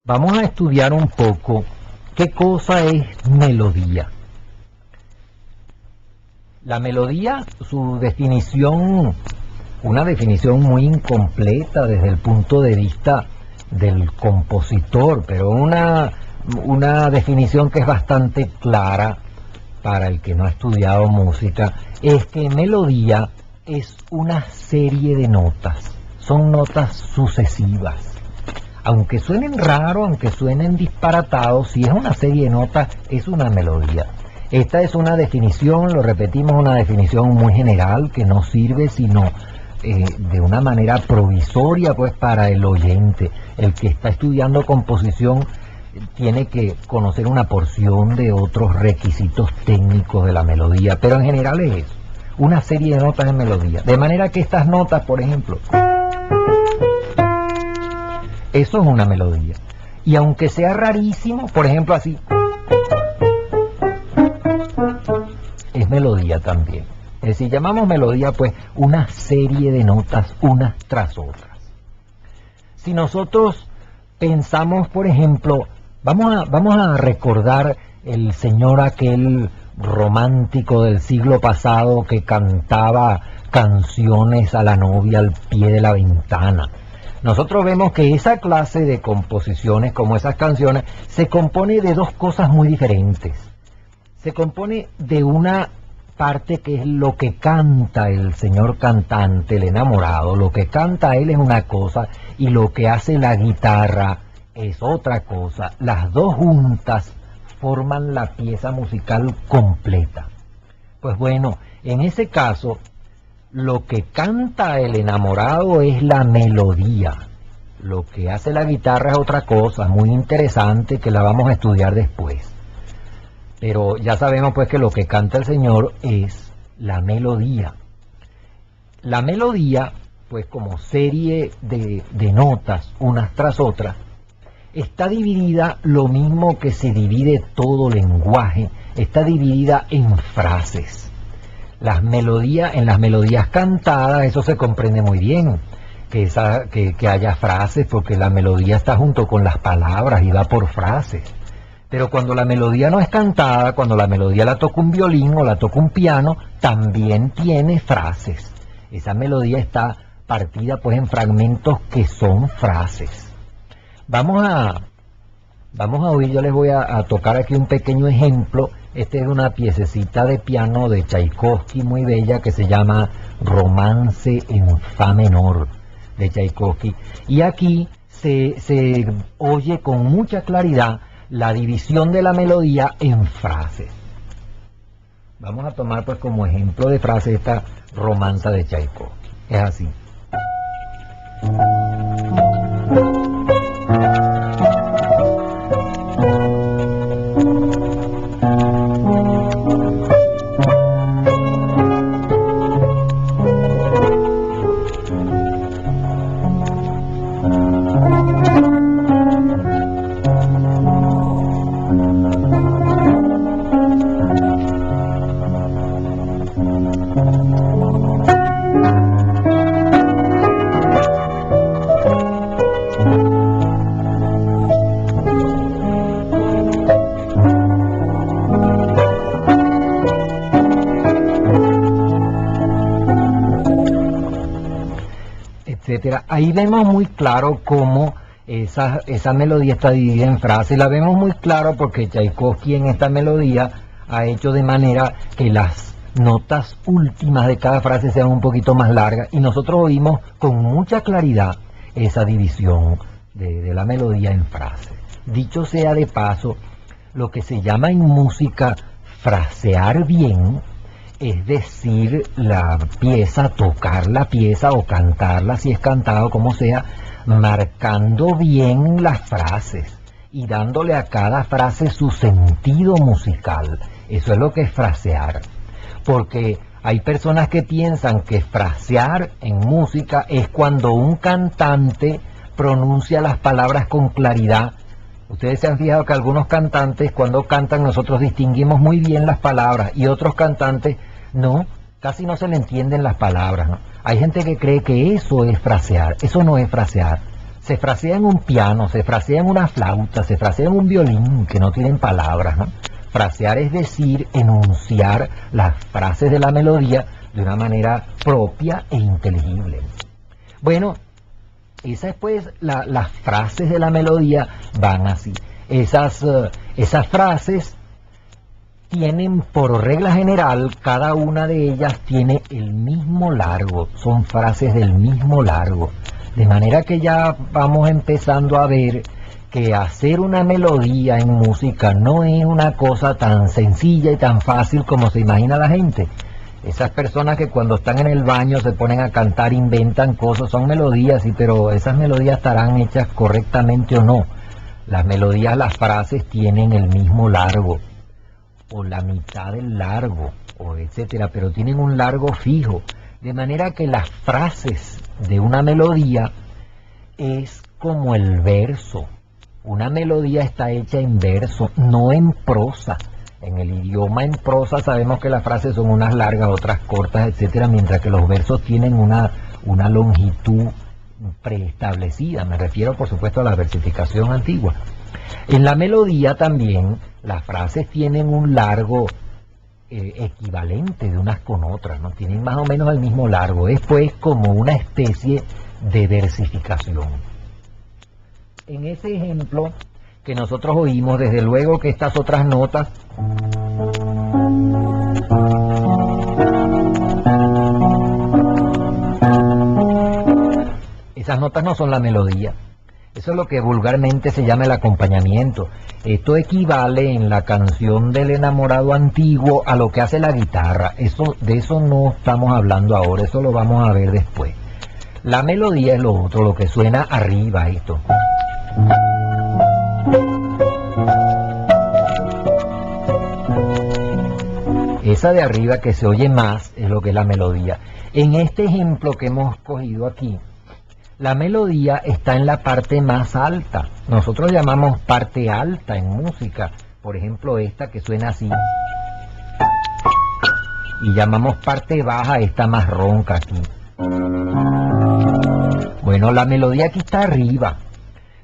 Vamos a estudiar un poco qué cosa es melodía. La melodía, su definición, una definición muy incompleta desde el punto de vista del compositor, pero una definición que es bastante clara para el que no ha estudiado música, es que melodía es una serie de notas, son notas sucesivas. Aunque suenen raro, aunque suenen disparatados, si es una serie de notas, es una melodía. Esta es una definición, lo repetimos, una definición muy general que no sirve sino de una manera provisoria pues para el oyente. El que está estudiando composición tiene que conocer una porción de otros requisitos técnicos de la melodía, pero en general es eso, una serie de notas en melodía. De manera que estas notas, por ejemplo, eso es una melodía. Y aunque sea rarísimo, por ejemplo así, es melodía también. Es decir, llamamos melodía pues una serie de notas unas tras otras. Si nosotros pensamos, por ejemplo, vamos a recordar el señor aquel romántico del siglo pasado que cantaba canciones a la novia al pie de la ventana. Nosotros vemos que esa clase de composiciones, como esas canciones, se compone de dos cosas muy diferentes. Se compone de una parte que es lo que canta el señor cantante, el enamorado. Lo que canta él es una cosa y lo que hace la guitarra es otra cosa. Las dos juntas forman la pieza musical completa. Pues bueno, en ese caso, lo que canta el enamorado es la melodía. Lo que hace la guitarra es otra cosa, muy interesante, que la vamos a estudiar después. Pero ya sabemos pues que lo que canta el Señor es la melodía. La melodía, pues como serie de notas, unas tras otras, está dividida lo mismo que se divide todo lenguaje, está dividida en frases. En las melodías cantadas, eso se comprende muy bien, que haya frases, porque la melodía está junto con las palabras y va por frases. Pero cuando la melodía no es cantada, cuando la melodía la toca un violín o la toca un piano, también tiene frases. Esa melodía está partida pues en fragmentos que son frases. Vamos a oír, yo les voy a tocar aquí un pequeño ejemplo. Esta es una piececita de piano de Tchaikovsky muy bella que se llama Romance en Fa menor de Tchaikovsky. Y aquí se oye con mucha claridad la división de la melodía en frases. Vamos a tomar pues como ejemplo de frase esta romanza de Tchaikovsky. Es así. Etcétera. Ahí vemos muy claro cómo esa melodía está dividida en frases. La vemos muy claro porque Tchaikovsky en esta melodía ha hecho de manera que las notas últimas de cada frase sean un poquito más largas, y nosotros oímos con mucha claridad esa división de la melodía en frases. Dicho sea de paso, lo que se llama en música frasear bien, es decir, la pieza, tocar la pieza o cantarla si es cantado, como sea, marcando bien las frases y dándole a cada frase su sentido musical. Eso es lo que es frasear. Porque hay personas que piensan que frasear en música es cuando un cantante pronuncia las palabras con claridad. Ustedes se han fijado que algunos cantantes cuando cantan nosotros distinguimos muy bien las palabras y otros cantantes no, casi no se le entienden las palabras, ¿no? Hay gente que cree que eso es frasear. Eso no es frasear. se frasea en un piano, se frasea en una flauta, se frasea en un violín, que no tienen palabras, ¿no? Frasear es decir, enunciar las frases de la melodía de una manera propia e inteligible. Bueno, esas pues, las frases de la melodía van así. Esas frases tienen por regla general, cada una de ellas tiene el mismo largo, son frases del mismo largo. De manera que ya vamos empezando a ver que hacer una melodía en música no es una cosa tan sencilla y tan fácil como se imagina la gente. Esas personas que cuando están en el baño se ponen a cantar, inventan cosas, son melodías, sí, pero esas melodías estarán hechas correctamente o no. Las melodías, las frases tienen el mismo largo, o la mitad del largo, o etcétera, pero tienen un largo fijo. De manera que las frases de una melodía es como el verso. Una melodía está hecha en verso, no en prosa. En el idioma en prosa sabemos que las frases son unas largas, otras cortas, etcétera, mientras que los versos tienen una longitud preestablecida. Me refiero, por supuesto, a la versificación antigua. En la melodía también las frases tienen un largo equivalente de unas con otras, ¿no? Tienen más o menos el mismo largo. Es pues como una especie de versificación. En ese ejemplo que nosotros oímos, desde luego que estas otras notas esas notas no son la melodía. Eso es lo que vulgarmente se llama el acompañamiento. Esto equivale en la canción del enamorado antiguo a lo que hace la guitarra. De eso no estamos hablando ahora, eso lo vamos a ver después. La melodía es lo otro, lo que suena arriba, esto. Esa de arriba que se oye más es lo que es la melodía. En este ejemplo que hemos cogido aquí, la melodía está en la parte más alta. Nosotros llamamos parte alta en música. Por ejemplo, esta que suena así. Y llamamos parte baja, esta más ronca aquí. Bueno, la melodía aquí está arriba.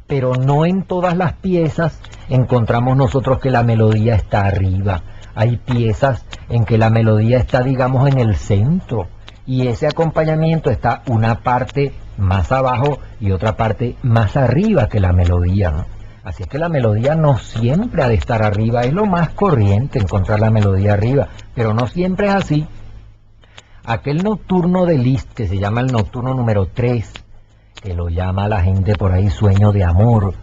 Pero no en todas las piezas encontramos nosotros que la melodía está arriba. Hay piezas en que la melodía está, digamos, en el centro. Y ese acompañamiento está una parte más abajo y otra parte más arriba que la melodía, ¿no? Así es que la melodía no siempre ha de estar arriba. Es lo más corriente encontrar la melodía arriba, pero no siempre es así. Aquel nocturno de Liszt, que se llama el nocturno número 3, que lo llama la gente por ahí sueño de amor,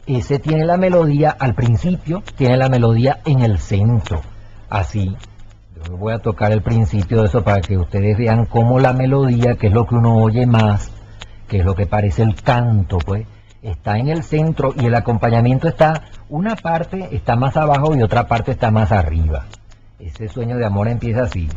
ese tiene la melodía al principio, tiene la melodía en el centro, así. Yo voy a tocar el principio de eso para que ustedes vean cómo la melodía, que es lo que uno oye más, que es lo que parece el canto, pues, está en el centro y el acompañamiento está, una parte está más abajo y otra parte está más arriba. Ese sueño de amor empieza así.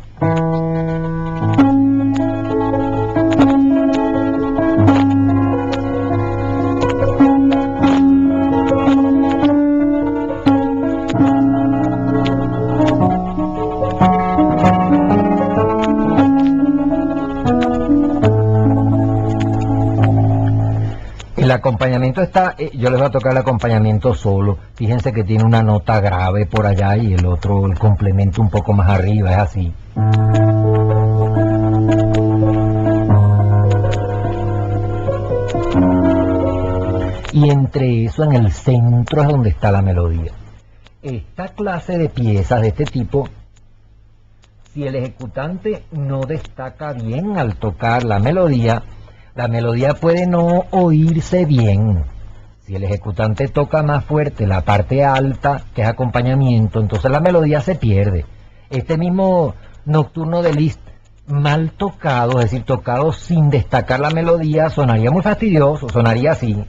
El acompañamiento está, yo les voy a tocar el acompañamiento solo. Fíjense que tiene una nota grave por allá y el otro, el complemento un poco más arriba, es así. Y entre eso, en el centro, es donde está la melodía. Esta clase de piezas de este tipo, si el ejecutante no destaca bien al tocar la melodía puede no oírse bien. Si el ejecutante toca más fuerte la parte alta, que es acompañamiento, entonces la melodía se pierde. Este mismo nocturno de Liszt, mal tocado, es decir, tocado sin destacar la melodía, sonaría muy fastidioso, sonaría así.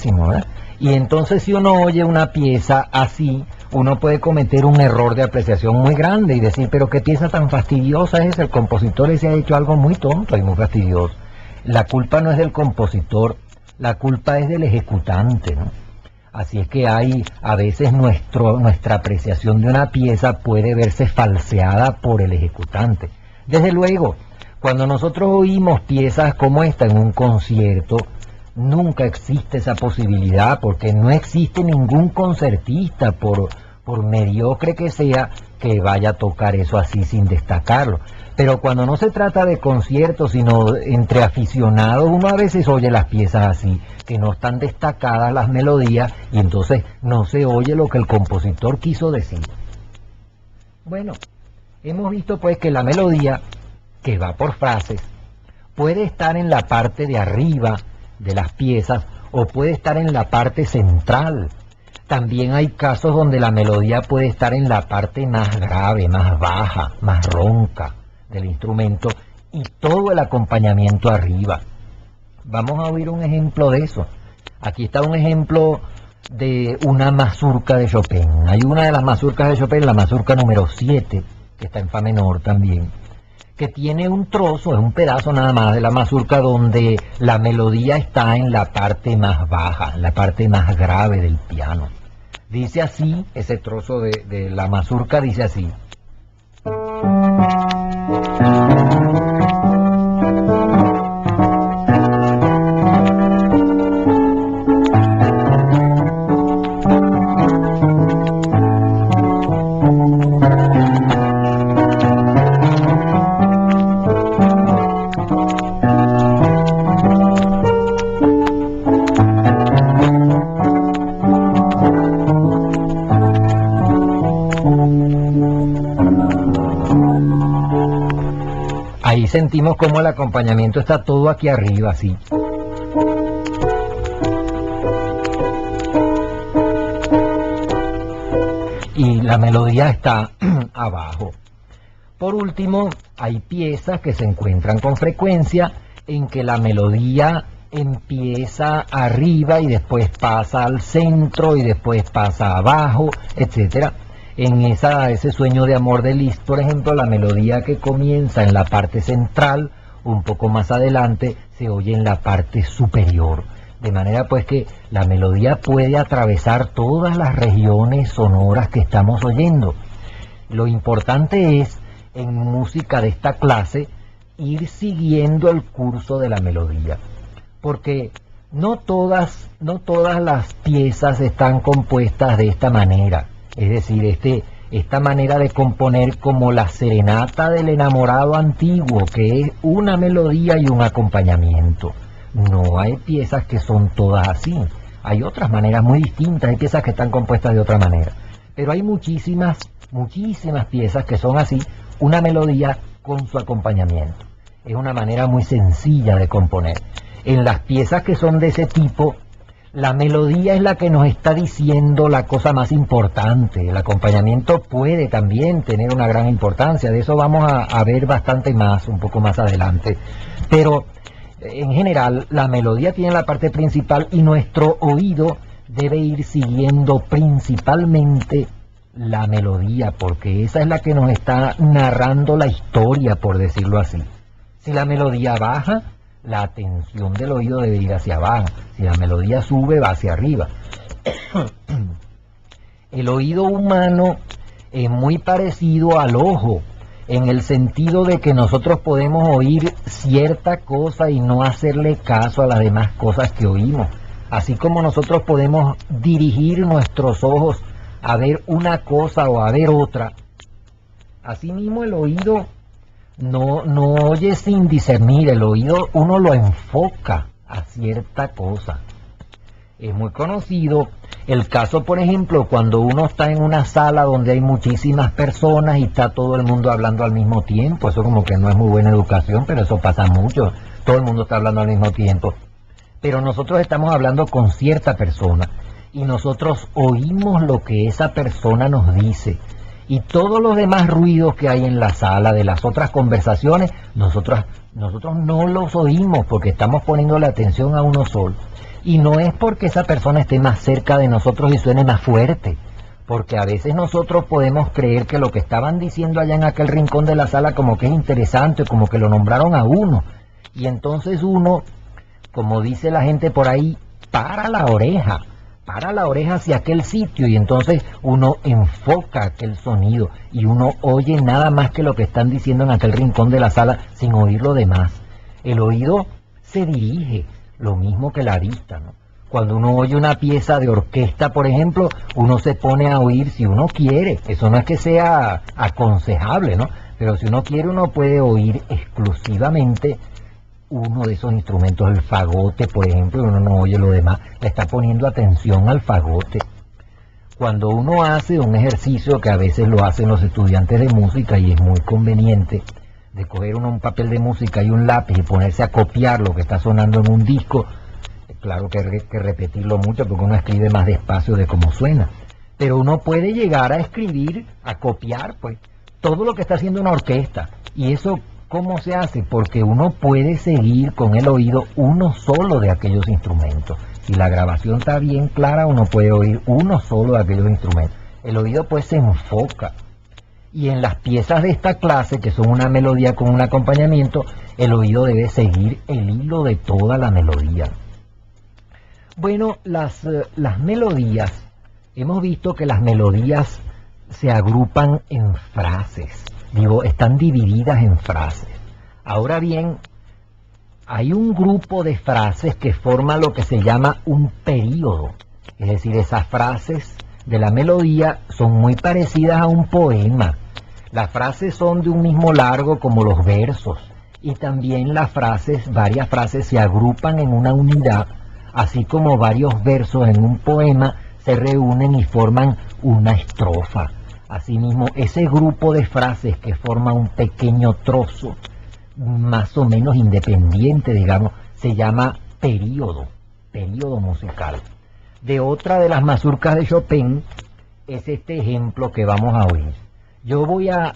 ¿Verdad? Y entonces si uno oye una pieza así, uno puede cometer un error de apreciación muy grande y decir, pero qué pieza tan fastidiosa es, el compositor ese ha hecho algo muy tonto y muy fastidioso. La culpa no es del compositor, la culpa es del ejecutante, ¿no? Así es que hay, a veces nuestra apreciación de una pieza puede verse falseada por el ejecutante. Desde luego, cuando nosotros oímos piezas como esta en un concierto, nunca existe esa posibilidad, porque no existe ningún concertista, por mediocre que sea, que vaya a tocar eso así sin destacarlo. Pero cuando no se trata de conciertos, sino entre aficionados, uno a veces oye las piezas así, que no están destacadas las melodías, y entonces no se oye lo que el compositor quiso decir. Bueno, hemos visto pues que la melodía, que va por frases, puede estar en la parte de arriba de las piezas o puede estar en la parte central. También hay casos donde la melodía puede estar en la parte más grave, más baja, más ronca del instrumento y todo el acompañamiento arriba. Vamos a oír un ejemplo de eso. Aquí está un ejemplo de una mazurca de Chopin. Hay una de las mazurcas de Chopin, la mazurca número 7, que está en fa menor también, que tiene un trozo, es un pedazo nada más de la mazurca donde la melodía está en la parte más baja, la parte más grave del piano. Dice así, ese trozo de la mazurca dice así. Ahí sentimos como el acompañamiento está todo aquí arriba, así. Y la melodía está abajo. Por último, hay piezas que se encuentran con frecuencia en que la melodía empieza arriba y después pasa al centro y después pasa abajo, etcétera. En ese sueño de amor de Liszt, por ejemplo, la melodía que comienza en la parte central, un poco más adelante, se oye en la parte superior. De manera pues que la melodía puede atravesar todas las regiones sonoras que estamos oyendo. Lo importante es, en música de esta clase, ir siguiendo el curso de la melodía. Porque no todas las piezas están compuestas de esta manera. Es decir, esta manera de componer como la serenata del enamorado antiguo, que es una melodía y un acompañamiento. No hay piezas que son todas así. Hay otras maneras muy distintas, hay piezas que están compuestas de otra manera. Pero hay muchísimas piezas que son así, una melodía con su acompañamiento. Es una manera muy sencilla de componer. En las piezas que son de ese tipo, la melodía es la que nos está diciendo la cosa más importante. El acompañamiento puede también tener una gran importancia. De eso vamos a ver bastante más, un poco más adelante. Pero en general, la melodía tiene la parte principal y nuestro oído debe ir siguiendo principalmente la melodía, porque esa es la que nos está narrando la historia, por decirlo así. Si la melodía baja, la atención del oído debe ir hacia abajo. Si la melodía sube, va hacia arriba. El oído humano es muy parecido al ojo, en el sentido de que nosotros podemos oír cierta cosa y no hacerle caso a las demás cosas que oímos. Así como nosotros podemos dirigir nuestros ojos a ver una cosa o a ver otra, asimismo el oído no oye sin discernir. El oído uno lo enfoca a cierta cosa. Es muy conocido el caso, por ejemplo, cuando uno está en una sala donde hay muchísimas personas y está todo el mundo hablando al mismo tiempo. Eso como que no es muy buena educación, pero eso pasa mucho. Todo el mundo está hablando al mismo tiempo. Pero nosotros estamos hablando con cierta persona y nosotros oímos lo que esa persona nos dice. Y todos los demás ruidos que hay en la sala de las otras conversaciones, nosotros no los oímos porque estamos poniendo la atención a uno solo. Y no es porque esa persona esté más cerca de nosotros y suene más fuerte, porque a veces nosotros podemos creer que lo que estaban diciendo allá en aquel rincón de la sala como que es interesante, como que lo nombraron a uno. Y entonces uno, como dice la gente por ahí, para la oreja hacia aquel sitio y entonces uno enfoca aquel sonido y uno oye nada más que lo que están diciendo en aquel rincón de la sala sin oír lo demás. El oído se dirige, lo mismo que la vista, ¿no? Cuando uno oye una pieza de orquesta, por ejemplo, uno se pone a oír si uno quiere. Eso no es que sea aconsejable, ¿no? Pero si uno quiere, uno puede oír exclusivamente uno de esos instrumentos, el fagote, por ejemplo, uno no oye lo demás, le está poniendo atención al fagote. Cuando uno hace un ejercicio que a veces lo hacen los estudiantes de música y es muy conveniente, de coger uno un papel de música y un lápiz y ponerse a copiar lo que está sonando en un disco, claro que hay que repetirlo mucho porque uno escribe más despacio de cómo suena, pero uno puede llegar a escribir, a copiar, pues, todo lo que está haciendo una orquesta, y eso ¿cómo se hace? Porque uno puede seguir con el oído uno solo de aquellos instrumentos. Si la grabación está bien clara, uno puede oír uno solo de aquellos instrumentos. El oído pues se enfoca. Y en las piezas de esta clase, que son una melodía con un acompañamiento, el oído debe seguir el hilo de toda la melodía. Bueno, las melodías, hemos visto que las melodías se agrupan en frases. Digo, están divididas en frases. Ahora bien, hay un grupo de frases que forma lo que se llama un período. Es decir, esas frases de la melodía son muy parecidas a un poema. Las frases son de un mismo largo como los versos. Y también varias frases se agrupan en una unidad, así como varios versos en un poema se reúnen y forman una estrofa. Asimismo, ese grupo de frases que forma un pequeño trozo, más o menos independiente, digamos, se llama período musical. De otra de las mazurcas de Chopin es este ejemplo que vamos a oír. Yo voy a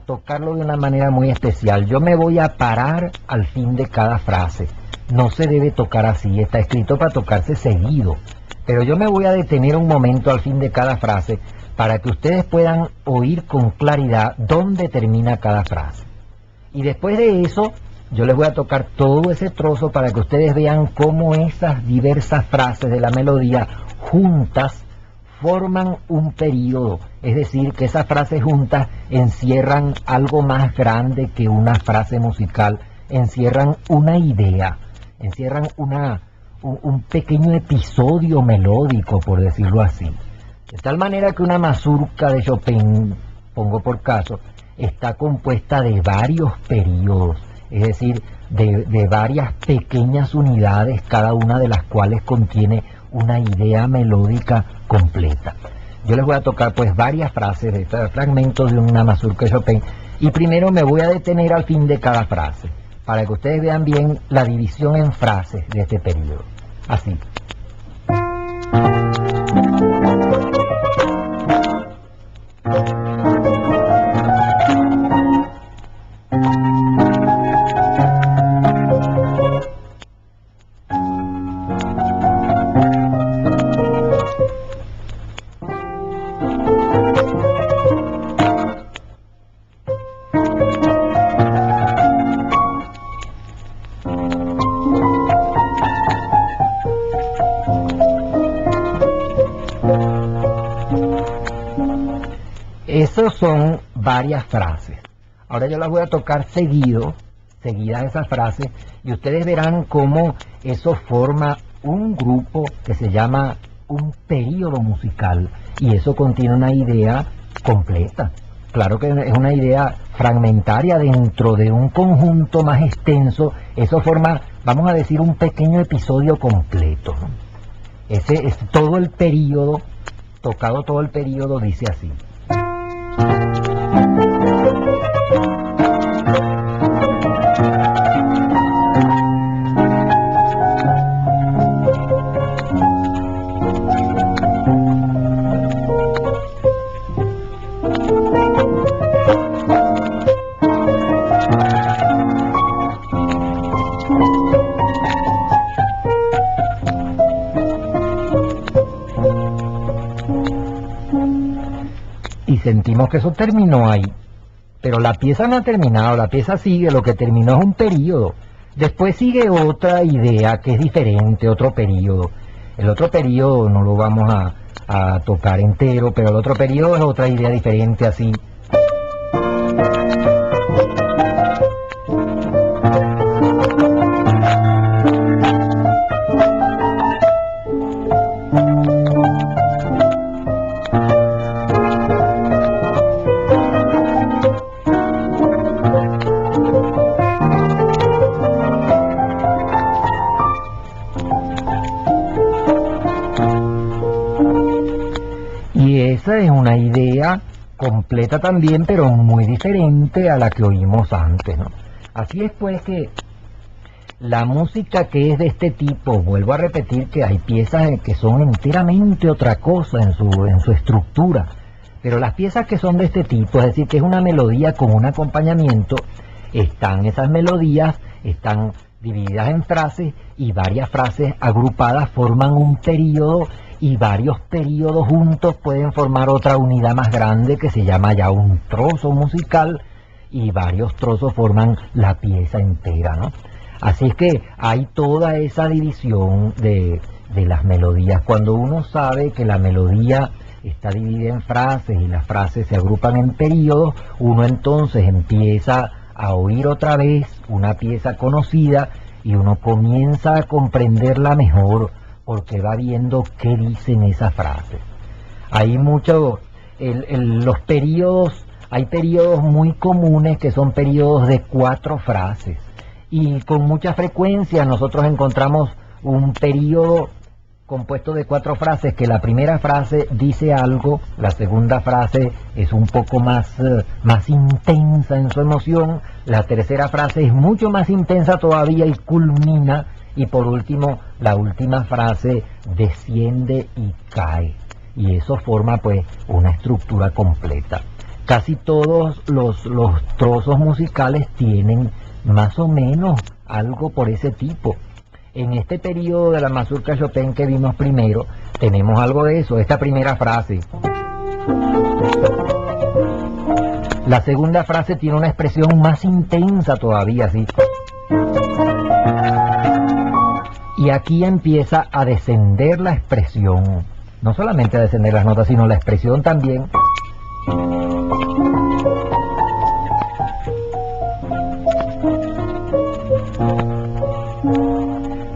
tocarlo de una manera muy especial. Yo me voy a parar al fin de cada frase. No se debe tocar así, está escrito para tocarse seguido. Pero yo me voy a detener un momento al fin de cada frase para que ustedes puedan oír con claridad dónde termina cada frase. Y después de eso, yo les voy a tocar todo ese trozo para que ustedes vean cómo esas diversas frases de la melodía juntas forman un período. Es decir, que esas frases juntas encierran algo más grande que una frase musical, encierran una idea, encierran un pequeño episodio melódico, por decirlo así. De tal manera que una mazurca de Chopin, pongo por caso, está compuesta de varios períodos, es decir, de varias pequeñas unidades, cada una de las cuales contiene una idea melódica completa. Yo les voy a tocar pues varias frases de estos fragmentos de una mazurca de Chopin, y primero me voy a detener al fin de cada frase, para que ustedes vean bien la división en frases de este periodo. Así. Esas son varias frases. Ahora yo las voy a tocar seguidas esas frases, y ustedes verán cómo eso forma un grupo que se llama un período musical, y eso contiene una idea completa. Claro que es una idea fragmentaria dentro de un conjunto más extenso. Eso forma, vamos a decir, un pequeño episodio completo, ¿no? Ese es todo el periodo, tocado todo el periodo, dice así. Y sentimos que eso terminó ahí, pero la pieza no ha terminado, la pieza sigue, lo que terminó es un periodo. Después sigue otra idea que es diferente, otro periodo. El otro periodo no lo vamos a tocar entero, pero el otro periodo es otra idea diferente así. Y esa es una idea completa también, pero muy diferente a la que oímos antes, ¿no? Así es pues que la música que es de este tipo, vuelvo a repetir que hay piezas que son enteramente otra cosa en su estructura, pero las piezas que son de este tipo, es decir, que es una melodía con un acompañamiento, esas melodías están divididas en frases y varias frases agrupadas forman un periodo y varios periodos juntos pueden formar otra unidad más grande que se llama ya un trozo musical y varios trozos forman la pieza entera, ¿no? Así es que hay toda esa división de las melodías. Cuando uno sabe que la melodía está dividida en frases y las frases se agrupan en periodos, uno entonces empieza a oír otra vez una pieza conocida y uno comienza a comprenderla mejor porque va viendo qué dicen esas frases. Hay los periodos, hay periodos muy comunes que son periodos de 4 frases y con mucha frecuencia nosotros encontramos un periodo compuesto de 4 frases, que la primera frase dice algo, la segunda frase es un poco más intensa en su emoción, la tercera frase es mucho más intensa todavía y culmina, y por último, la última frase desciende y cae, y eso forma pues una estructura completa. Casi todos los trozos musicales tienen más o menos algo por ese tipo. En este periodo de la mazurca Chopin que vimos primero, tenemos algo de eso, esta primera frase. La segunda frase tiene una expresión más intensa todavía, ¿sí? Y aquí empieza a descender la expresión, no solamente a descender las notas, sino la expresión también.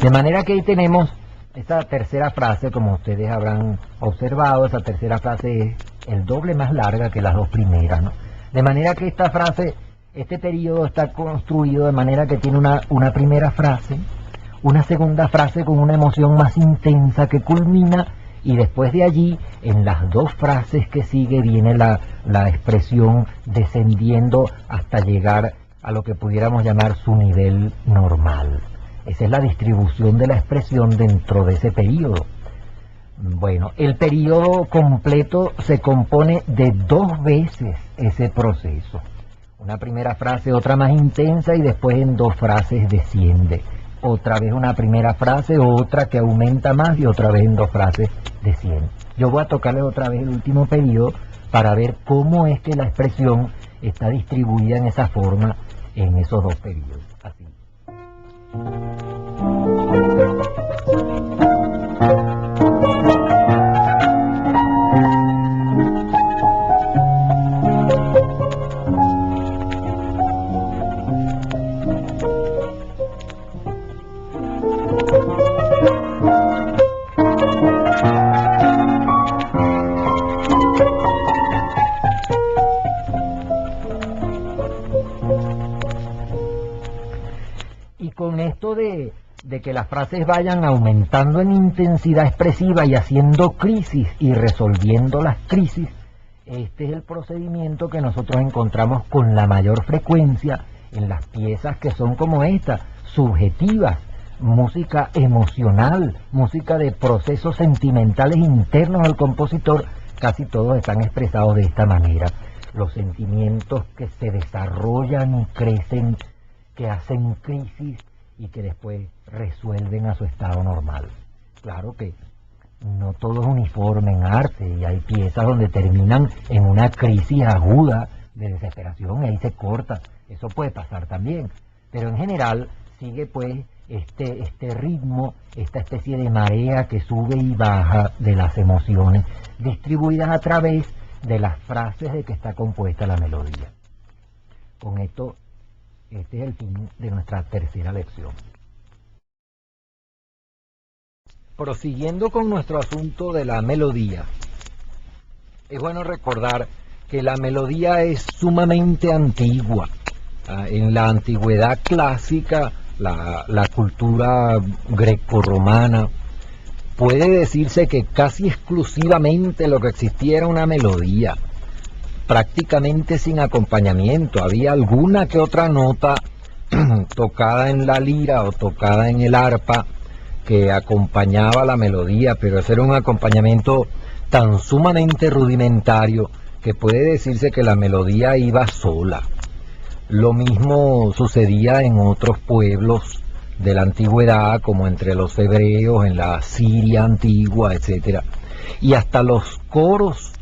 De manera que ahí tenemos esta tercera frase, como ustedes habrán observado, esa tercera frase es el doble más larga que las dos primeras, ¿no? De manera que esta frase, este periodo está construido de manera que tiene una primera frase, una segunda frase con una emoción más intensa que culmina, y después de allí, en las 2 frases que sigue, viene la expresión descendiendo hasta llegar a lo que pudiéramos llamar su nivel normal. Esa es la distribución de la expresión dentro de ese periodo. Bueno, el periodo completo se compone de 2 veces ese proceso. Una primera frase, otra más intensa, y después en 2 frases desciende. Otra vez una primera frase, otra que aumenta más, y otra vez en 2 frases desciende. Yo voy a tocarle otra vez el último periodo para ver cómo es que la expresión está distribuida en esa forma en esos 2 periodos. Así. Y con esto de que las frases vayan aumentando en intensidad expresiva y haciendo crisis y resolviendo las crisis, este es el procedimiento que nosotros encontramos con la mayor frecuencia en las piezas que son como esta, subjetivas, música emocional, música de procesos sentimentales internos al compositor. Casi todos están expresados de esta manera. Los sentimientos que se desarrollan y crecen, que hacen crisis y que después resuelven a su estado normal. Claro que no todo es uniforme en arte y hay piezas donde terminan en una crisis aguda de desesperación y ahí se corta. Eso puede pasar también, pero en general sigue pues este ritmo, esta especie de marea que sube y baja de las emociones, distribuidas a través de las frases de que está compuesta la melodía. Con esto, este es el fin de nuestra tercera lección. Prosiguiendo con nuestro asunto de la melodía, es bueno recordar que la melodía es sumamente antigua. En la antigüedad clásica, la cultura grecorromana, puede decirse que casi exclusivamente lo que existía era una melodía, prácticamente sin acompañamiento. Había alguna que otra nota tocada en la lira o tocada en el arpa que acompañaba la melodía, pero ese era un acompañamiento tan sumamente rudimentario que puede decirse que la melodía iba sola. Lo mismo sucedía en otros pueblos de la antigüedad, como entre los hebreos, en la Siria antigua, etc. Y hasta los coros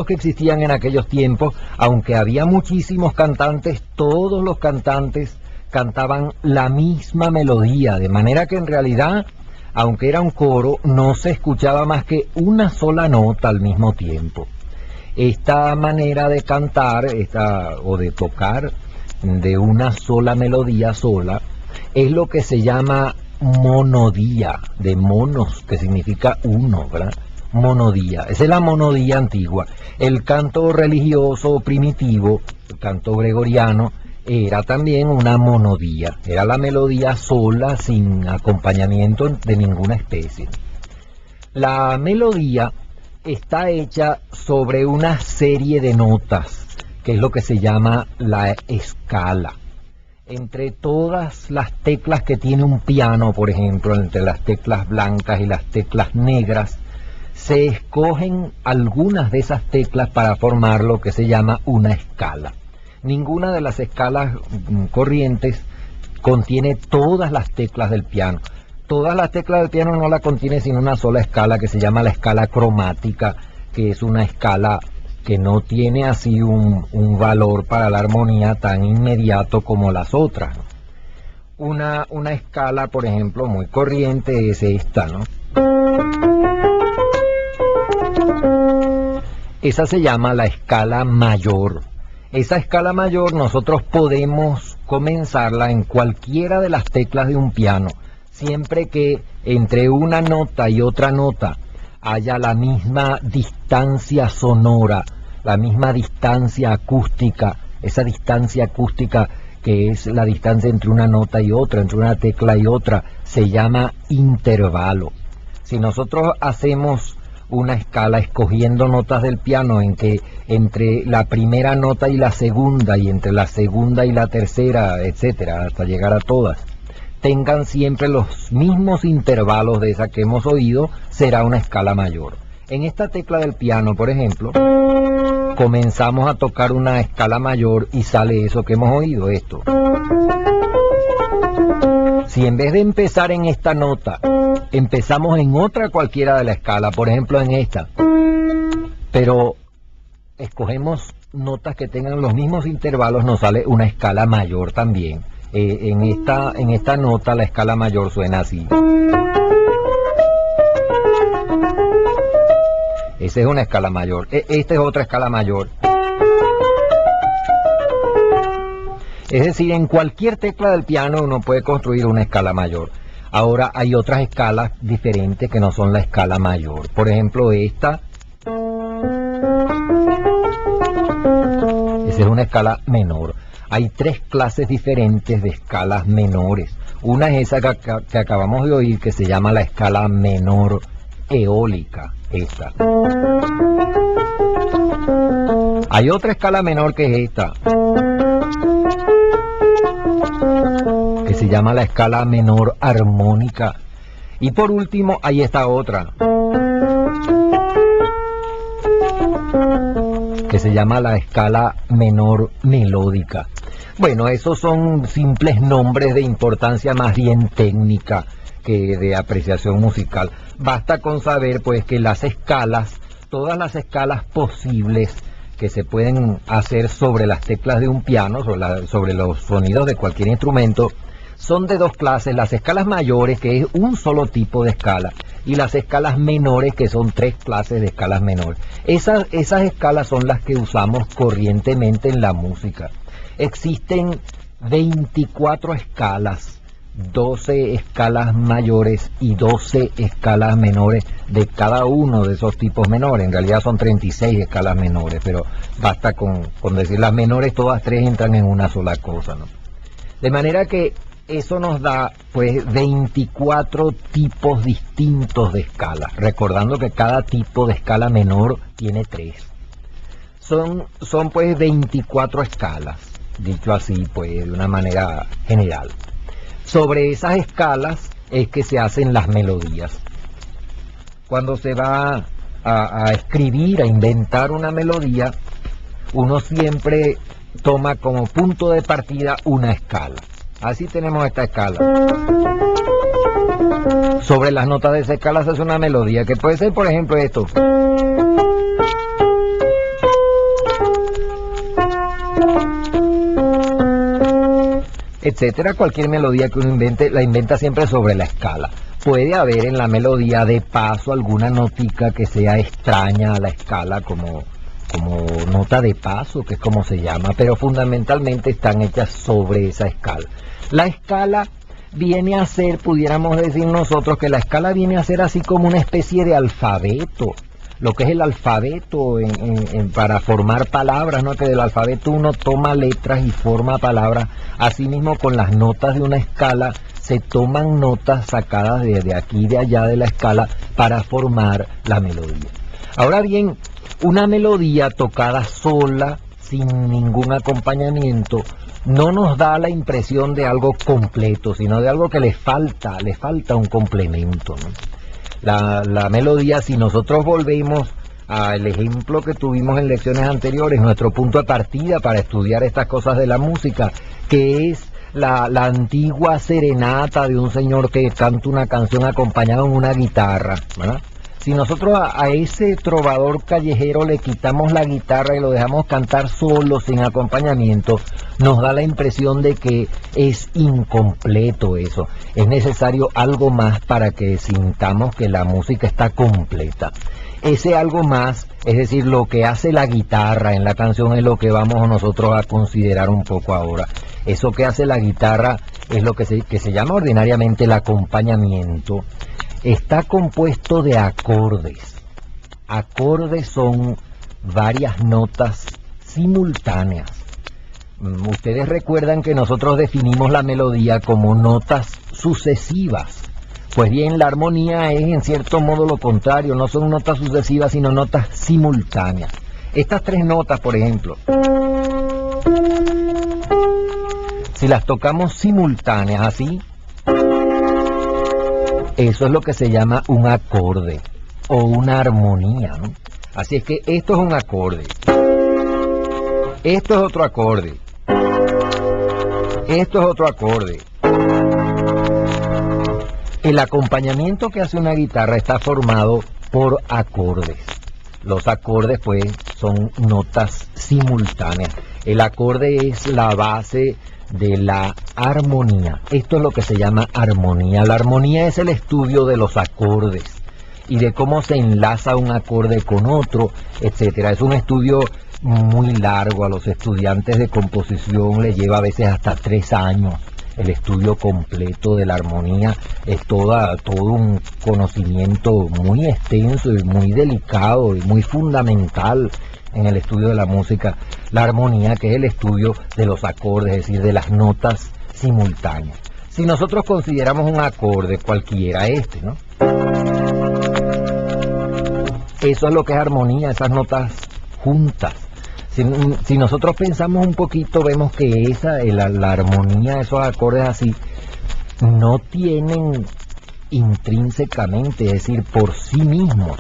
que existían en aquellos tiempos, aunque había muchísimos cantantes, todos los cantantes cantaban la misma melodía, de manera que en realidad, aunque era un coro, no se escuchaba más que una sola nota al mismo tiempo. Esta manera de cantar o de tocar de una sola melodía sola es lo que se llama monodía, de monos, que significa uno, ¿verdad? Monodía, esa es la monodía antigua. El canto religioso primitivo, el canto gregoriano, era también una monodía, era la melodía sola, sin acompañamiento de ninguna especie. La melodía está hecha sobre una serie de notas, que es lo que se llama la escala. Entre todas las teclas que tiene un piano, por ejemplo, entre las teclas blancas y las teclas negras, se escogen algunas de esas teclas para formar lo que se llama una escala. Ninguna de las escalas corrientes contiene todas las teclas del piano. Todas las teclas del piano no la contiene sino una sola escala, que se llama la escala cromática, que es una escala que no tiene así un valor para la armonía tan inmediato como las otras. Una escala, por ejemplo, muy corriente es esta, ¿no? Esa se llama la escala mayor. Esa escala mayor nosotros podemos comenzarla en cualquiera de las teclas de un piano, siempre que entre una nota y otra nota haya la misma distancia sonora, la misma distancia acústica, esa distancia acústica que es la distancia entre una nota y otra, entre una tecla y otra, se llama intervalo. Si nosotros hacemos una escala escogiendo notas del piano en que entre la primera nota y la segunda, y entre la segunda y la tercera, etcétera, hasta llegar a todas, tengan siempre los mismos intervalos de esa que hemos oído, será una escala mayor. En esta tecla del piano, por ejemplo, comenzamos a tocar una escala mayor y sale eso que hemos oído, esto. Si en vez de empezar en esta nota, empezamos en otra cualquiera de la escala, por ejemplo en esta, pero escogemos notas que tengan los mismos intervalos, nos sale una escala mayor también. En esta nota la escala mayor suena así. Esa es una escala mayor. Esta es otra escala mayor. Es decir, en cualquier tecla del piano uno puede construir una escala mayor. Ahora hay otras escalas diferentes que no son la escala mayor. Por ejemplo, esta. Esa es una escala menor. Hay tres clases diferentes de escalas menores. Una es esa que acabamos de oír, que se llama la escala menor eólica. Esta. Hay otra escala menor que es esta, que se llama la escala menor armónica. Y por último hay esta otra, que se llama la escala menor melódica. Bueno, esos son simples nombres de importancia más bien técnica que de apreciación musical. Basta con saber pues que las escalas, todas las escalas posibles que se pueden hacer sobre las teclas de un piano, sobre los sonidos de cualquier instrumento, son de dos clases, las escalas mayores, que es un solo tipo de escala, y las escalas menores, que son tres clases de escalas menores. Esas escalas son las que usamos corrientemente en la música. Existen 24 escalas, 12 escalas mayores y 12 escalas menores de cada uno de esos tipos menores. En realidad son 36 escalas menores, pero basta con decir las menores, todas tres entran en una sola cosa, ¿no? De manera que eso nos da pues 24 tipos distintos de escalas, recordando que cada tipo de escala menor tiene 3. Son pues 24 escalas, dicho así pues de una manera general. Sobre esas escalas es que se hacen las melodías. Cuando se va a escribir, a inventar una melodía, uno siempre toma como punto de partida una escala. Así tenemos esta escala. Sobre las notas de esa escala se hace una melodía, que puede ser, por ejemplo, esto. Etcétera, cualquier melodía que uno invente, la inventa siempre sobre la escala. Puede haber en la melodía de paso alguna notica que sea extraña a la escala, como nota de paso, que es como se llama, pero fundamentalmente están hechas sobre esa escala. La escala viene a ser, pudiéramos decir nosotros, que la escala viene a ser así como una especie de alfabeto, lo que es el alfabeto para formar palabras, ¿no? Que del alfabeto uno toma letras y forma palabras. Asimismo, con las notas de una escala se toman notas sacadas de aquí y de allá de la escala para formar la melodía. Ahora bien, una melodía tocada sola, sin ningún acompañamiento, no nos da la impresión de algo completo, sino de algo que le falta un complemento, ¿no? La melodía, si nosotros volvemos al ejemplo que tuvimos en lecciones anteriores, nuestro punto de partida para estudiar estas cosas de la música, que es la antigua serenata de un señor que canta una canción acompañado en una guitarra, ¿verdad? Si nosotros a ese trovador callejero le quitamos la guitarra y lo dejamos cantar solo, sin acompañamiento, nos da la impresión de que es incompleto eso. Es necesario algo más para que sintamos que la música está completa. Ese algo más, es decir, lo que hace la guitarra en la canción, es lo que vamos nosotros a considerar un poco ahora. Eso que hace la guitarra es lo que se llama ordinariamente el acompañamiento. Está compuesto de acordes. Acordes son varias notas simultáneas. Ustedes recuerdan que nosotros definimos la melodía como notas sucesivas. Pues bien, la armonía es en cierto modo lo contrario, no son notas sucesivas, sino notas simultáneas. Estas tres notas, por ejemplo, si las tocamos simultáneas así, eso es lo que se llama un acorde o una armonía, ¿no? Así es que esto es un acorde, esto es otro acorde, esto es otro acorde. El acompañamiento que hace una guitarra está formado por acordes. Los acordes, pues, son notas simultáneas. El acorde es la base de la armonía. Esto es lo que se llama armonía. La armonía es el estudio de los acordes y de cómo se enlaza un acorde con otro, etcétera. Es un estudio muy largo. A los estudiantes de composición les lleva a veces hasta 3 años. El estudio completo de la armonía es todo un conocimiento muy extenso y muy delicado y muy fundamental en el estudio de la música. La armonía, que es el estudio de los acordes, es decir, de las notas simultáneas. Si nosotros consideramos un acorde cualquiera, ¿no? Eso es lo que es armonía, esas notas juntas. Si nosotros pensamos un poquito, vemos que la armonía, esos acordes así, no tienen intrínsecamente, es decir, por sí mismos,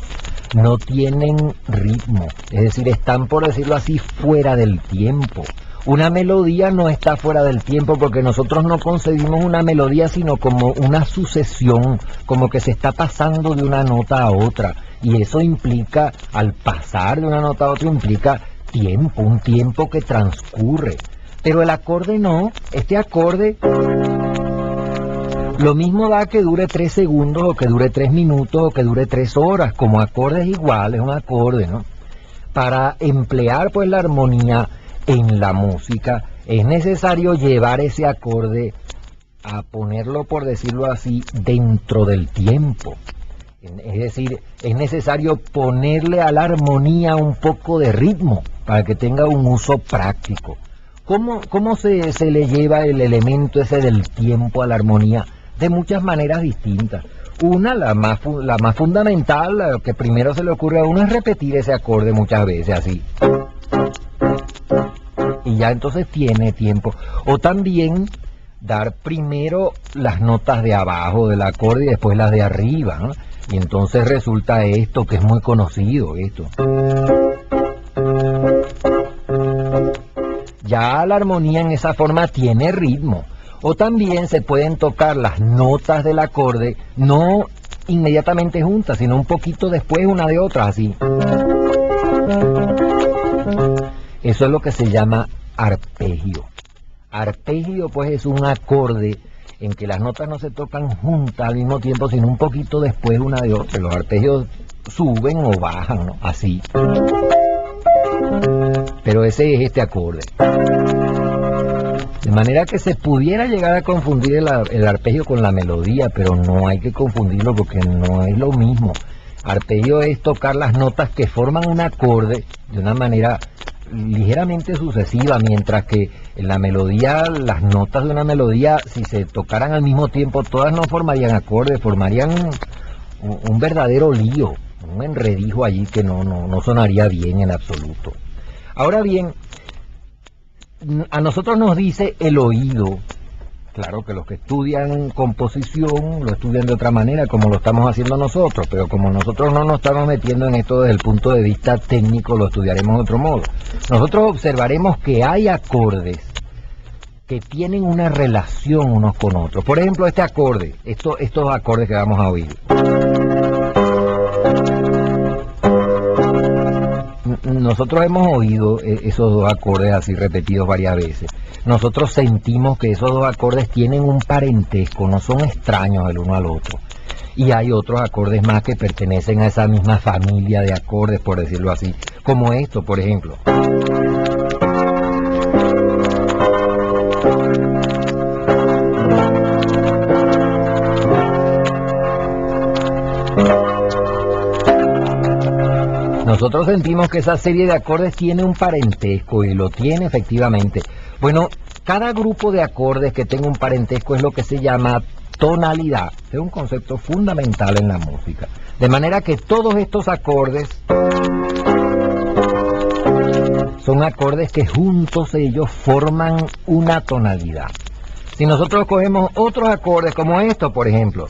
no tienen ritmo, es decir, están, por decirlo así, fuera del tiempo. Una melodía no está fuera del tiempo, porque nosotros no concebimos una melodía sino como una sucesión, como que se está pasando de una nota a otra, y eso implica, al pasar de una nota a otra, implica tiempo, un tiempo que transcurre. Pero el acorde no, este acorde Lo mismo da que dure 3 segundos o que dure 3 minutos o que dure 3 horas, como acordes iguales, un acorde, ¿no? Para emplear pues la armonía en la música es necesario llevar ese acorde a ponerlo, por decirlo así, dentro del tiempo. Es decir, es necesario ponerle a la armonía un poco de ritmo para que tenga un uso práctico. ¿Cómo se le lleva el elemento ese del tiempo a la armonía? De muchas maneras distintas. Una, la más fundamental, la que primero se le ocurre a uno, es repetir ese acorde muchas veces, así. Y ya entonces tiene tiempo. O también dar primero las notas de abajo del acorde y después las de arriba, ¿no? Y entonces resulta esto, que es muy conocido, esto. Ya la armonía en esa forma tiene ritmo. O también se pueden tocar las notas del acorde, no inmediatamente juntas, sino un poquito después una de otra, así. Eso es lo que se llama arpegio. Arpegio, pues, es un acorde en que las notas no se tocan juntas al mismo tiempo, sino un poquito después una de otra. Los arpegios suben o bajan, ¿no? Así. Pero ese es este acorde. De manera que se pudiera llegar a confundir el arpegio con la melodía, pero no hay que confundirlo porque no es lo mismo. Arpegio es tocar las notas que forman un acorde de una manera ligeramente sucesiva, mientras que en la melodía, las notas de una melodía, si se tocaran al mismo tiempo, todas no formarían acordes, formarían un verdadero lío, un enredijo allí que no sonaría bien en absoluto. Ahora bien, a nosotros nos dice el oído. Claro que los que estudian composición lo estudian de otra manera, como lo estamos haciendo nosotros, pero como nosotros no nos estamos metiendo en esto desde el punto de vista técnico, lo estudiaremos de otro modo. Nosotros observaremos que hay acordes que tienen una relación unos con otros. Por ejemplo, este acorde, estos acordes que vamos a oír. Nosotros hemos oído esos dos acordes así repetidos varias veces. Nosotros sentimos que esos dos acordes tienen un parentesco, no son extraños el uno al otro. Y hay otros acordes más que pertenecen a esa misma familia de acordes, por decirlo así, como esto, por ejemplo. Nosotros sentimos que esa serie de acordes tiene un parentesco, y lo tiene efectivamente. Bueno, cada grupo de acordes que tenga un parentesco es lo que se llama tonalidad. Es un concepto fundamental en la música. De manera que todos estos acordes son acordes que juntos ellos forman una tonalidad. Si nosotros cogemos otros acordes como estos, por ejemplo,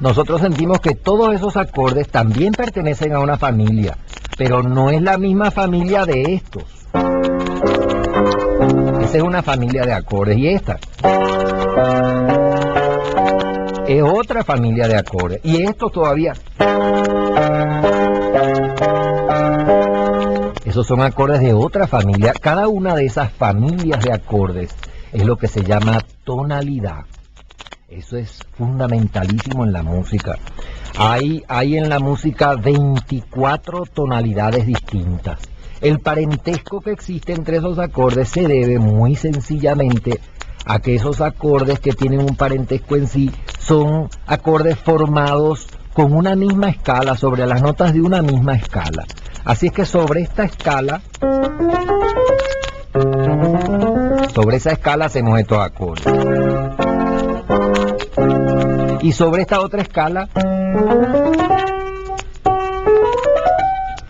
nosotros sentimos que todos esos acordes también pertenecen a una familia, pero no es la misma familia de estos. Esa es una familia de acordes y esta es otra familia de acordes. Y estos todavía, esos son acordes de otra familia. Cada una de esas familias de acordes es lo que se llama tonalidad. Eso es fundamentalísimo en la música. Hay en la música 24 tonalidades distintas. El parentesco que existe entre esos acordes se debe muy sencillamente a que esos acordes que tienen un parentesco en sí son acordes formados con una misma escala, sobre las notas de una misma escala. Así es que sobre esta escala, sobre esa escala hacemos estos acordes. Y sobre esta otra escala,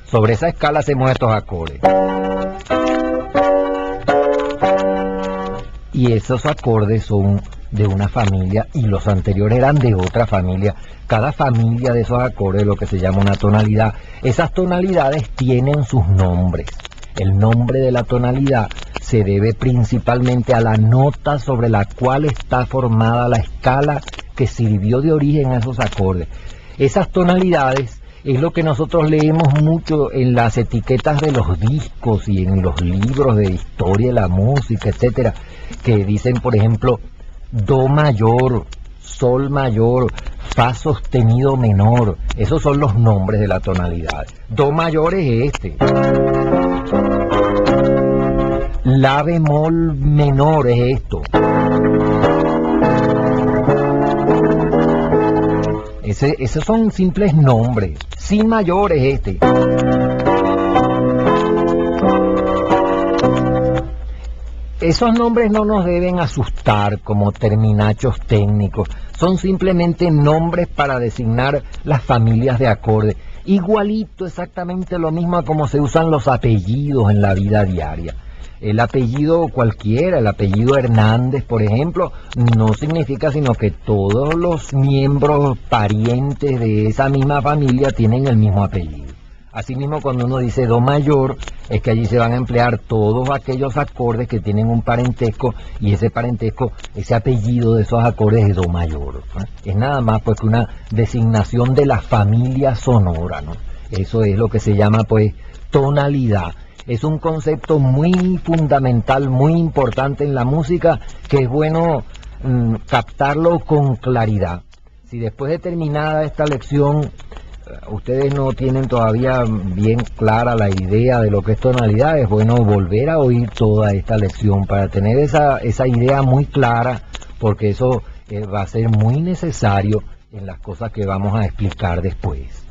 sobre esa escala hacemos estos acordes. Y esos acordes son de una familia y los anteriores eran de otra familia. Cada familia de esos acordes es lo que se llama una tonalidad. Esas tonalidades tienen sus nombres. El nombre de la tonalidad se debe principalmente a la nota sobre la cual está formada la escala que sirvió de origen a esos acordes. Esas tonalidades Es lo que nosotros leemos mucho en las etiquetas de los discos y en los libros de historia de la música, etcétera, que dicen, por ejemplo, do mayor, sol mayor, fa sostenido menor. Esos son los nombres de la tonalidad. Do mayor es este. La bemol menor es esto. Esos son simples nombres. Si mayor es este. Esos nombres no nos deben asustar como terminachos técnicos. Son simplemente nombres para designar las familias de acordes. Igualito, exactamente lo mismo a como se usan los apellidos en la vida diaria. El apellido cualquiera, el apellido Hernández, por ejemplo, no significa sino que todos los miembros parientes de esa misma familia tienen el mismo apellido. Asimismo, cuando uno dice do mayor, es que allí se van a emplear todos aquellos acordes que tienen un parentesco, y ese parentesco, ese apellido de esos acordes es do mayor, ¿no? Es nada más pues que una designación de la familia sonora, ¿no? Eso es lo que se llama pues tonalidad. Es un concepto muy fundamental, muy importante en la música, que es bueno captarlo con claridad. Si después de terminada esta lección ustedes no tienen todavía bien clara la idea de lo que es tonalidad, es bueno volver a oír toda esta lección para tener esa idea muy clara, porque eso va a ser muy necesario en las cosas que vamos a explicar después.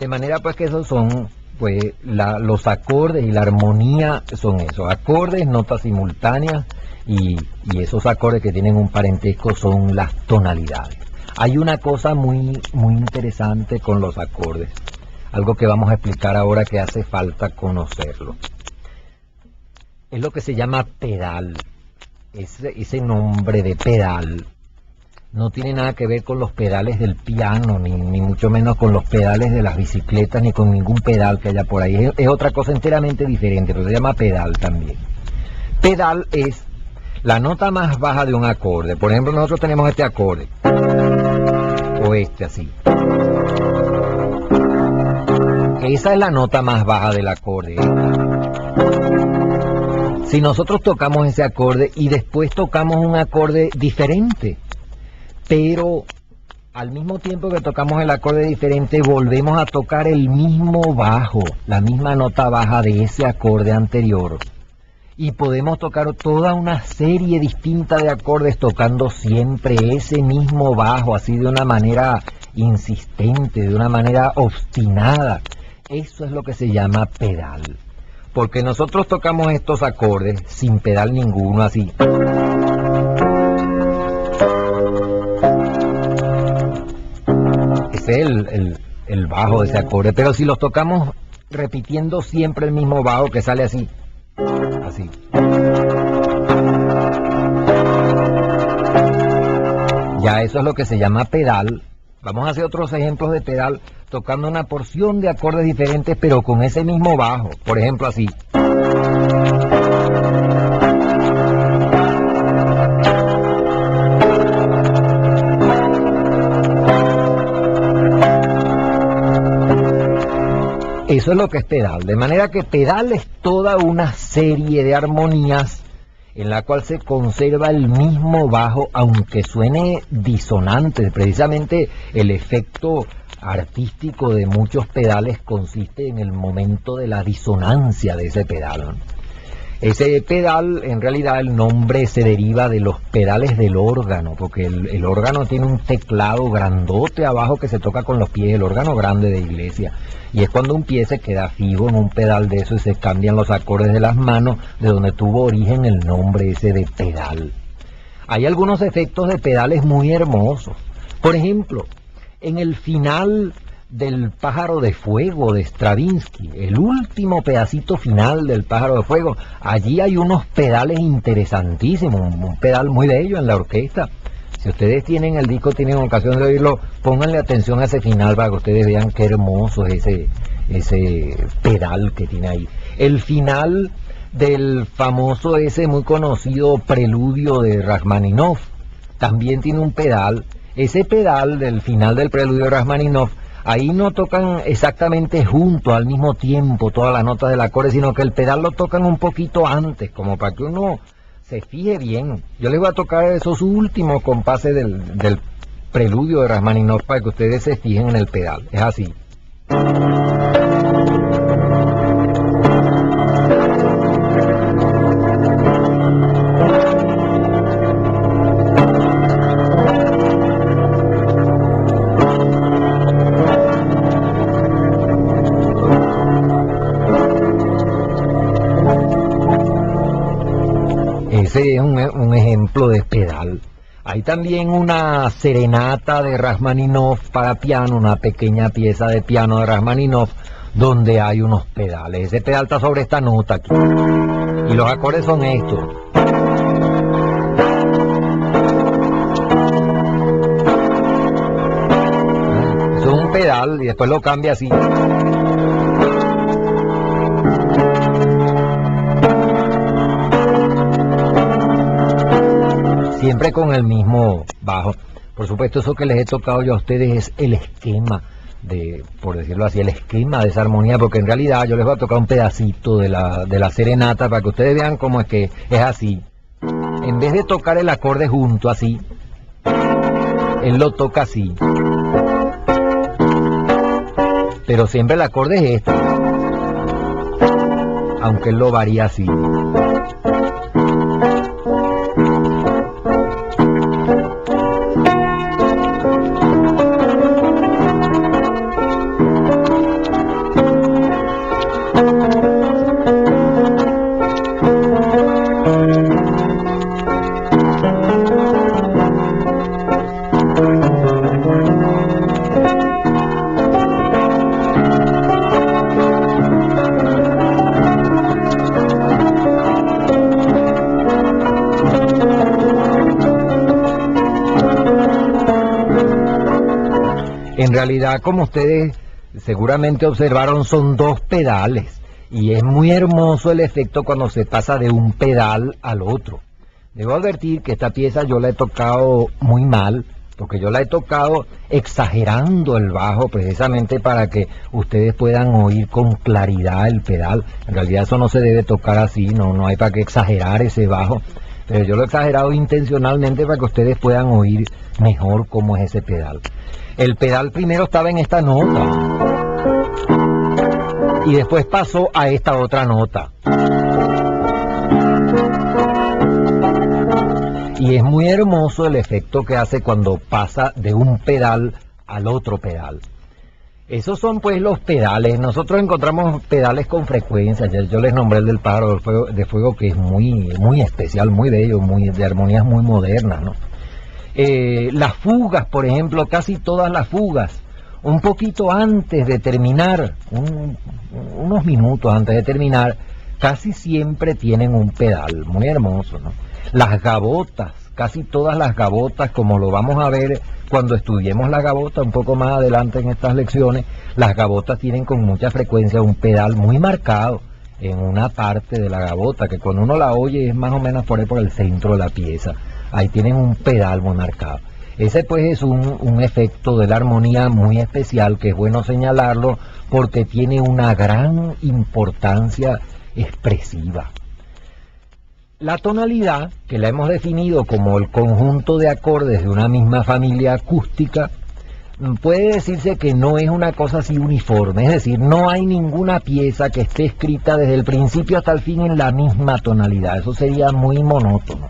De manera pues que esos son pues los acordes, y la armonía son esos acordes, notas simultáneas, y esos acordes que tienen un parentesco son las tonalidades. Hay una cosa muy interesante con los acordes, algo que vamos a explicar ahora que hace falta conocerlo. Es lo que se llama pedal. Ese nombre de pedal no tiene nada que ver con los pedales del piano, ni mucho menos con los pedales de las bicicletas, ni con ningún pedal que haya por ahí. Es otra cosa enteramente diferente, pero se llama pedal también. Pedal es la nota más baja de un acorde. Por ejemplo, nosotros tenemos este acorde, o este así. Esa es la nota más baja del acorde. Si nosotros tocamos ese acorde y después tocamos un acorde diferente, pero al mismo tiempo que tocamos el acorde diferente, volvemos a tocar el mismo bajo, la misma nota baja de ese acorde anterior, y podemos tocar toda una serie distinta de acordes tocando siempre ese mismo bajo, así de una manera insistente, de una manera obstinada. Eso es lo que se llama pedal, porque nosotros tocamos estos acordes sin pedal ninguno, así. Ese es el bajo de ese acorde, pero si los tocamos repitiendo siempre el mismo bajo, que sale así, así. Ya eso es lo que se llama pedal. Vamos a hacer otros ejemplos de pedal tocando una porción de acordes diferentes, pero con ese mismo bajo. Por ejemplo, así. Eso es lo que es pedal, de manera que pedal es toda una serie de armonías en la cual se conserva el mismo bajo, aunque suene disonante. Precisamente el efecto artístico de muchos pedales consiste en el momento de la disonancia de ese pedal. Ese pedal, en realidad el nombre se deriva de los pedales del órgano, porque el órgano tiene un teclado grandote abajo que se toca con los pies, el órgano grande de iglesia, y es cuando un pie se queda fijo en un pedal de eso y se cambian los acordes de las manos, de donde tuvo origen el nombre ese de pedal. Hay algunos efectos de pedales muy hermosos. Por ejemplo, en el final del Pájaro de Fuego de Stravinsky, el último pedacito final del Pájaro de Fuego, allí hay unos pedales interesantísimos, un pedal muy bello en la orquesta. Si ustedes tienen el disco, tienen ocasión de oírlo, pónganle atención a ese final para que ustedes vean qué hermoso es ese pedal que tiene ahí. El final del famoso, ese muy conocido preludio de Rachmaninoff, también tiene un pedal. Ese pedal del final del preludio de Rachmaninoff, ahí no tocan exactamente juntos al mismo tiempo todas las notas del acorde, sino que el pedal lo tocan un poquito antes, como para que uno se fije bien. Yo les voy a tocar esos últimos compases del preludio de Rachmaninoff para que ustedes se fijen en el pedal. Es así. Ese es un ejemplo de pedal. Hay también una serenata de Rachmaninoff para piano, una pequeña pieza de piano de Rachmaninoff, donde hay unos pedales. Ese pedal está sobre esta nota aquí. Y los acordes son estos. Eso es un pedal y después lo cambia así. Siempre con el mismo bajo. Por supuesto, eso que les he tocado yo a ustedes es el esquema de, por decirlo así, el esquema de esa armonía, porque en realidad yo les voy a tocar un pedacito de la serenata para que ustedes vean cómo es que es así. En vez de tocar el acorde junto así, él lo toca así. Pero siempre el acorde es este, aunque él lo varía así. En realidad, como ustedes seguramente observaron, son dos pedales y es muy hermoso el efecto cuando se pasa de un pedal al otro. Debo advertir que esta pieza yo la he tocado muy mal, porque yo la he tocado exagerando el bajo precisamente para que ustedes puedan oír con claridad el pedal. En realidad eso no se debe tocar así, no hay para qué exagerar ese bajo, pero yo lo he exagerado intencionalmente para que ustedes puedan oír mejor cómo es ese pedal. El pedal primero estaba en esta nota y después pasó a esta otra nota. Y es muy hermoso el efecto que hace cuando pasa de un pedal al otro pedal. Esos son pues los pedales. Nosotros encontramos pedales con frecuencia. Yo les nombré el del pájaro de fuego, que es muy especial, muy bello, de armonías muy modernas, ¿no? Las fugas, por ejemplo, casi todas las fugas, un poquito antes de terminar, unos minutos antes de terminar, casi siempre tienen un pedal, muy hermoso, ¿no? Las gavotas, casi todas las gavotas, como lo vamos a ver cuando estudiemos la gavota un poco más adelante en estas lecciones, las gavotas tienen con mucha frecuencia un pedal muy marcado en una parte de la gavota, que cuando uno la oye es más o menos por ahí por el centro de la pieza. Ahí tienen un pedal muy marcado. Ese pues es un efecto de la armonía muy especial, que es bueno señalarlo porque tiene una gran importancia expresiva. La tonalidad, que la hemos definido como el conjunto de acordes de una misma familia acústica, puede decirse que no es una cosa así uniforme, es decir, no hay ninguna pieza que esté escrita desde el principio hasta el fin en la misma tonalidad. Eso sería muy monótono.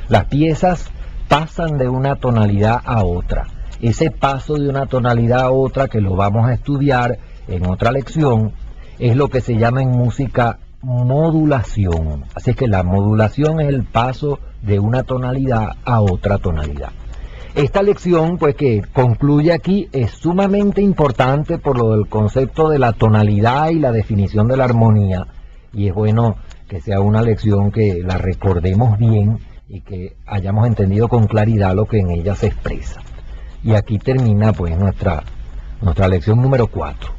Las piezas pasan de una tonalidad a otra. Ese paso de una tonalidad a otra, que lo vamos a estudiar en otra lección, es lo que se llama en música modulación. Así que la modulación es el paso de una tonalidad a otra tonalidad. Esta lección, pues, que concluye aquí, es sumamente importante por lo del concepto de la tonalidad y la definición de la armonía, y es bueno que sea una lección que la recordemos bien y que hayamos entendido con claridad lo que en ella se expresa. Y aquí termina pues nuestra lección número 4.